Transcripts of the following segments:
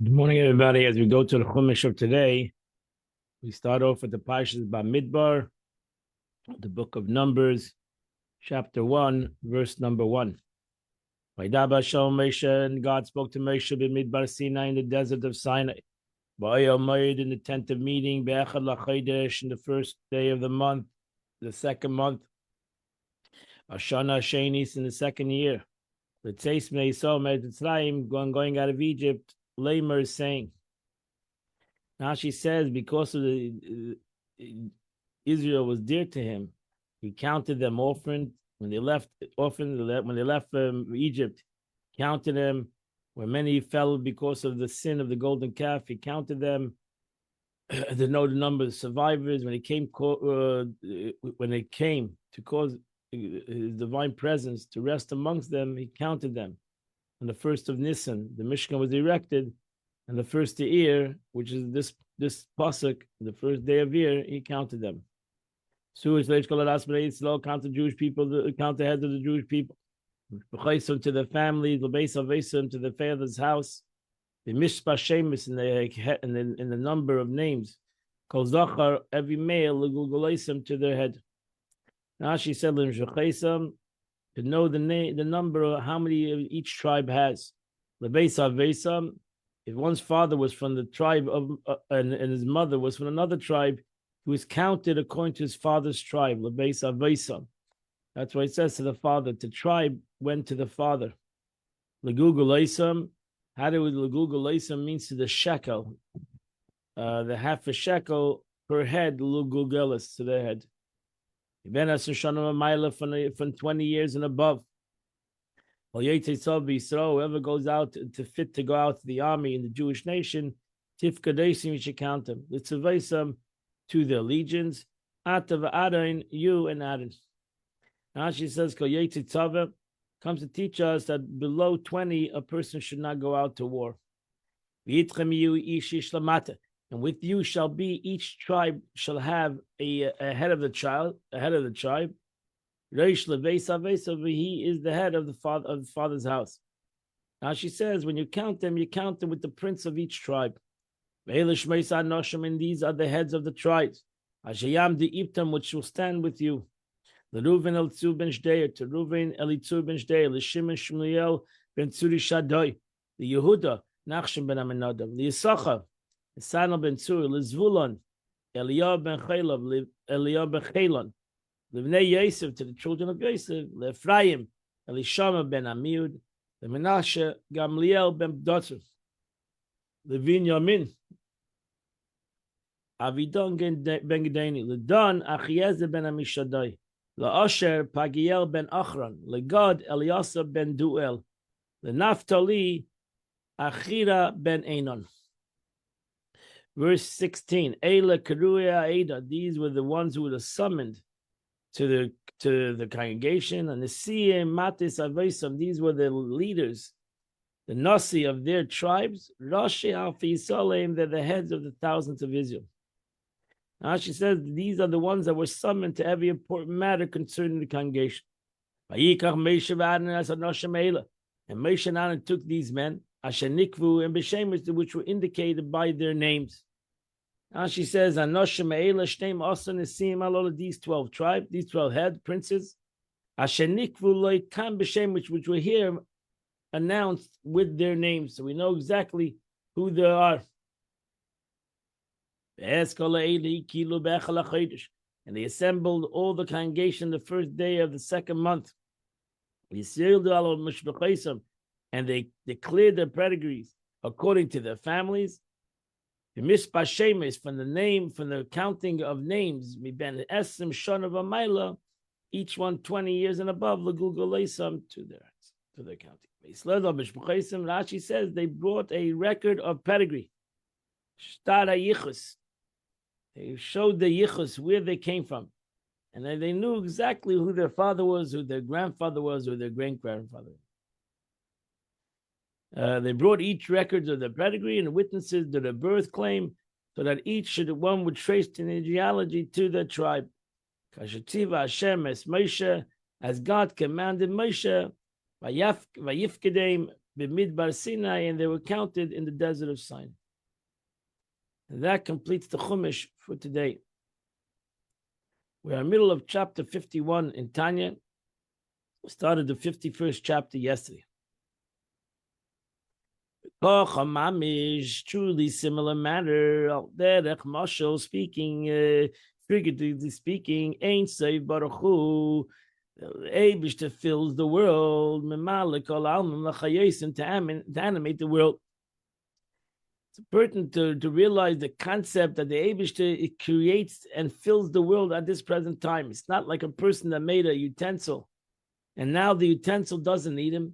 Good morning, everybody. As we go to the Chumash of today, we start off with the Parshas Bamidbar, the book of Numbers, chapter 1, verse number 1. Vaidaba Shalom Moshe, and God spoke to Moshe Bamidbar Sinai in the desert of Sinai. Ba'ayel in the tent of meeting, Be'echad LaChodesh, in the first day of the month, the second month, Ashana Shenis, in the second year. The Tzeis Me'isol Me'etzrayim, going out of Egypt, Lamer is saying, now she says, because of the Israel was dear to him, he counted them orphaned when they left Egypt. Counted them where many fell because of the sin of the golden calf. He counted them to know the number of survivors. When they came to cause his divine presence to rest amongst them, he counted them. On the first of Nisan, the Mishkan was erected. And the first year, which is this pasuk, the first day of year, he counted them. So count the Jewish people, count the heads of the Jewish people. To the family, to the father's house. The mishpah shemus in the number of names. Kol zachar, every male, to their head. Now she said to know the number of how many each tribe has. If one's father was from the tribe of and his mother was from another tribe, he was counted according to his father's tribe. That's why it says to the father. The tribe went to the father. How do we means to the shekel, the half a shekel per head. Lugugelis to their head. From 20 years and above. Whoever goes out to fit to go out to the army in the Jewish nation, Tifkadesim, you should count them. Litzavaisam to their legions, Atav Adain, you and Adon. Now she says, comes to teach us that below 20, a person should not go out to war. And with you shall be, each tribe shall have a head of the tribe. Reish he is the head of the father's house. Now she says, when you count them with the prince of each tribe. And these are the heads of the tribes. Which will stand with you. The Reuven Elitzur ben Shdeir, to Reuven Elitzur ben Shdeir, the Shimon Shmuel ben Tzuri Shaddai, the Yehuda Nachshon ben Aminadav, the Yisachar, the Sanal ben Tzuri, the Zvulon, Eliyahu ben Chelav, Eliyahu ben Chelon, Livnei Yosef, to the children of Yosef, the Ephraim, Elishama ben Amiud, the Menashe, Gamliel ben Bdotzer, the Binyamin, Avidon ben Gedani, the Dan Achiezer ben Amishadai, the Asher Pagiel ben Achron, the Gad Eliasab ben Duel, the Naphtali Achira ben Enon. Verse 16, Eila Keruya Ada, these were the ones who were summoned to the congregation, and the Siyem Matis Avesam, these were the leaders, the Nasi of their tribes, Rashi Alfi Yisraelim, they're the heads of the thousands of Israel. Now she says these are the ones that were summoned to every important matter concerning the congregation. And Moshe and Aaron took these men, Asher Nikvu and B'Shemesh, which were indicated by their names. Now she says, these 12 tribes, these 12 head princes, which were here announced with their names. So we know exactly who they are. And they assembled all the congregation the first day of the second month. And they declared their pedigrees according to their families. The Mishpah Shemes, from the counting of names, each one 20 years and above, to their counting. Rashi says they brought a record of pedigree. They showed the yichus, where they came from. And then they knew exactly who their father was, who their grandfather was, or their great-grandfather. They brought each records of their pedigree and witnesses to their birth claim, so that one would trace the genealogy to their tribe. Kashativa Hashem es Moshe, as God commanded Moshe, Vayifkedem b'midbar Sinai, and they were counted in the desert of Sinai. And that completes the Chumash for today. We're in the middle of chapter 51 in Tanya. We started the 51st chapter yesterday. Truly similar manner. Derech Mashal speaking, figuratively speaking, Ein Sof Baruch Hu. Eibishter fills the world. Memalik Kol Almim L'Chayosim to animate the world. It's important to realize the concept that the Eibishter, it creates and fills the world at this present time. It's not like a person that made a utensil and now the utensil doesn't need him.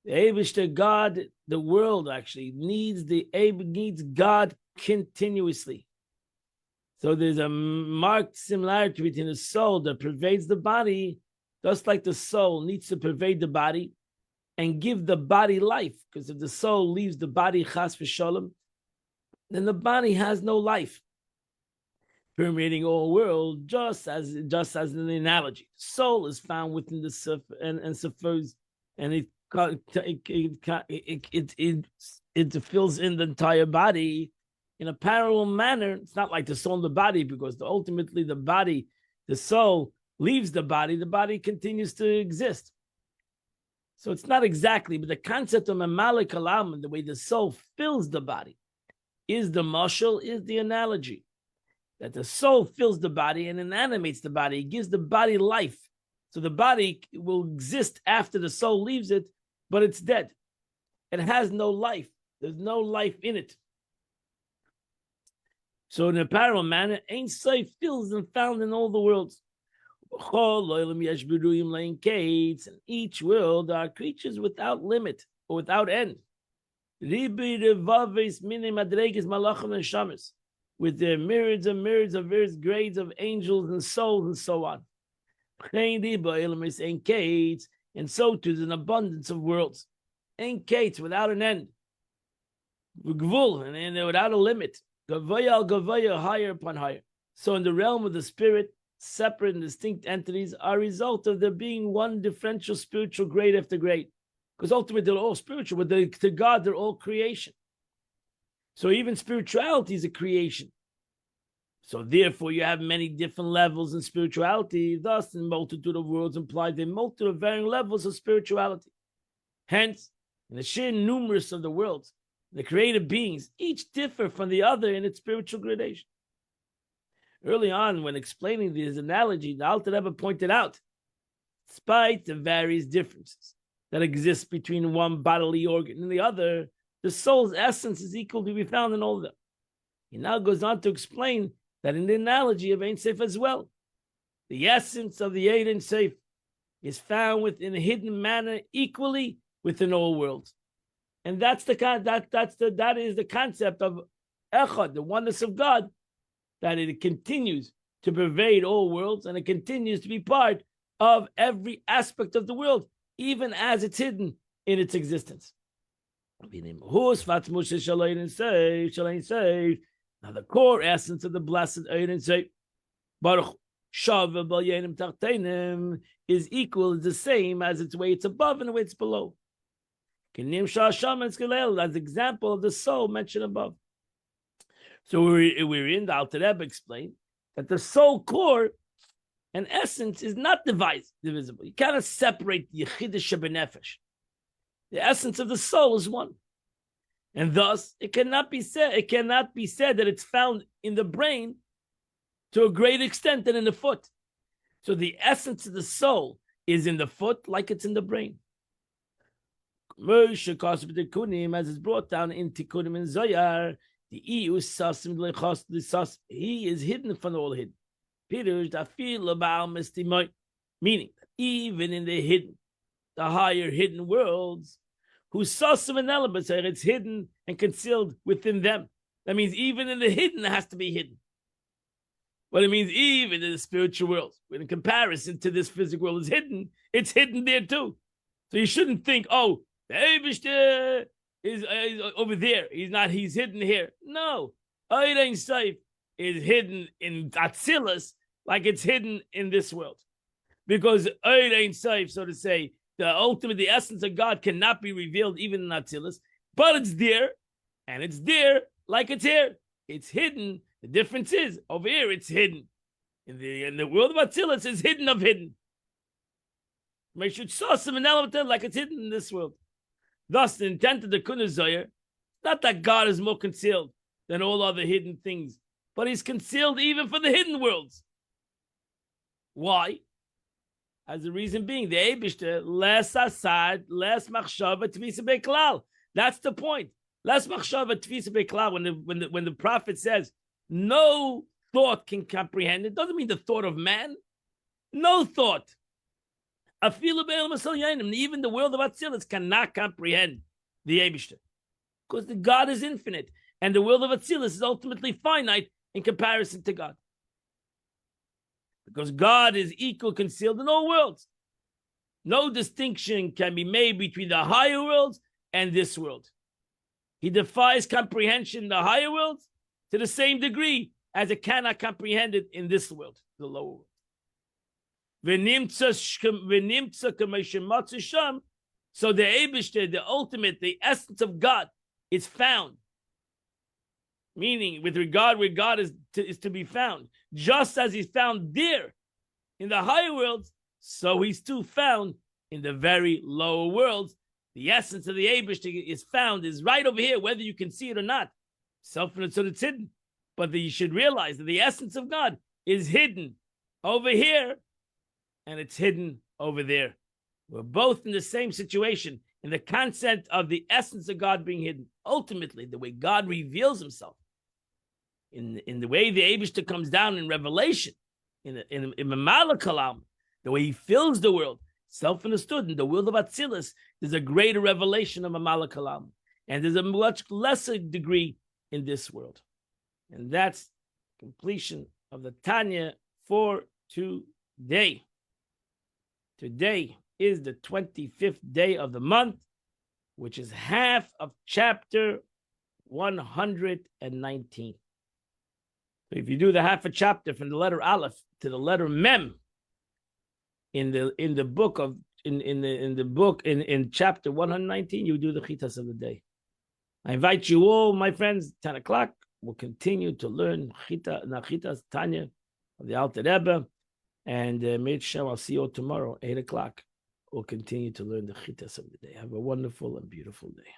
The Eibishter, God, the world actually needs God continuously. So there's a marked similarity between the soul that pervades the body, just like the soul needs to pervade the body and give the body life. Because if the soul leaves the body, chas v'sholem, then the body has no life, permeating all world. Just as an analogy, soul is found within the suf and suffers, and it fills in the entire body in a parallel manner. It's not like the soul in the body, because ultimately the soul leaves the body continues to exist. So it's not exactly, but the concept of Mamalik Alam, the way the soul fills the body, is the mashal, is the analogy. That the soul fills the body and animates the body. It gives the body life. So the body will exist after the soul leaves it, but it's dead. It has no life. There's no life in it. So in a parallel manner, Ein Sof fills and found in all the worlds. In each world are creatures without limit or without end. With their myriads and myriads of various grades of angels and souls and so on. And so too there's an abundance of worlds. Without an end. And without a limit. Higher upon higher. So in the realm of the spirit, separate and distinct entities are a result of there being one differential spiritual grade after grade. Because ultimately they're all spiritual, but to God they're all creation. So even spirituality is a creation. So therefore you have many different levels in spirituality. Thus, the multitude of worlds implies a multitude of varying levels of spirituality. Hence, in the sheer numerous of the worlds, the created beings each differ from the other in its spiritual gradation. Early on, when explaining this analogy, the Alter Rebbe pointed out, despite the various differences that exist between one bodily organ and the other, the soul's essence is equal to be found in all of them. He now goes on to explain that in the analogy of Ein Sof as well, the essence of the Ein Sof is found within a hidden manner equally within all worlds. And that is the concept of Echad, the oneness of God, that it continues to pervade all worlds and it continues to be part of every aspect of the world, even as it's hidden in its existence. Now the core essence of the blessed Ein Sof, Baruch is equal, is the same as its way it's above and the way it's below. As the example of the soul mentioned above. So we're in the Alter Rebbe explained that the soul core and essence is not divisible. You cannot separate the Yechidah Shebenefesh. The essence of the soul is one. And thus it cannot be said that it's found in the brain to a great extent than in the foot. So the essence of the soul is in the foot like it's in the brain. As is brought down in Tikkunim and Zoyar, he is hidden from all hidden. Meaning, even in the hidden, the higher hidden worlds, whose sasim and elements are, it's hidden and concealed within them. That means even in the hidden, it has to be hidden. But it means even in the spiritual world, when in comparison to this physical world is hidden, it's hidden there too. So you shouldn't think, oh, the Eibishter is over there. He's hidden here. No. Ein Sof is hidden in Atzilus like it's hidden in this world. Because Ein Sof, so to say, the essence of God cannot be revealed even in Atzilus, but it's there, and it's there like it's here. It's hidden. The difference is over here it's hidden. In the world of Atzilus, it's hidden of hidden. We should saw some element like it's hidden in this world. Thus, the intent of the Kunaz Zohar, not that God is more concealed than all other hidden things, but he's concealed even for the hidden worlds. Why? As the reason being, the Eibishter, less asad, less machshava tvisa beklal. That's the point. Less machshava tvisa beklal. When the prophet says no thought can comprehend, it doesn't mean the thought of man. No thought. Even the world of Atzilus cannot comprehend the Eibishter, because the God is infinite, and the world of Atzilus is ultimately finite in comparison to God. Because God is equal, concealed in all worlds. No distinction can be made between the higher worlds and this world. He defies comprehension in the higher worlds to the same degree as it cannot comprehend it in this world, the lower world. So the Eibishter, the ultimate, the essence of God, is found. Meaning, with regard where God is to be found, just as he's found there in the higher worlds, so he's too found in the very lower worlds. The essence of the Eibishter is right over here, whether you can see it or not. So it's hidden. But you should realize that the essence of God is hidden over here, and it's hidden over there. We're both in the same situation in the concept of the essence of God being hidden. Ultimately, the way God reveals himself, in the way the Eibishter comes down in Revelation, in Mamala Kalam, the way he fills the world, self-understood. In the world of Atzilus, there's a greater revelation of Mamala Kalam, and there's a much lesser degree in this world. And that's completion of the Tanya for today. Today is the 25th day of the month, which is half of chapter 119. So if you do the half a chapter from the letter Aleph to the letter Mem in chapter 119, you do the Chitas of the day. I invite you all, my friends, 10 o'clock. We'll continue to learn Chitas Tanya of the Alter Rebbe. And Mitzvah, I'll see you all tomorrow, 8 o'clock. We'll continue to learn the Chitas of the day. Have a wonderful and beautiful day.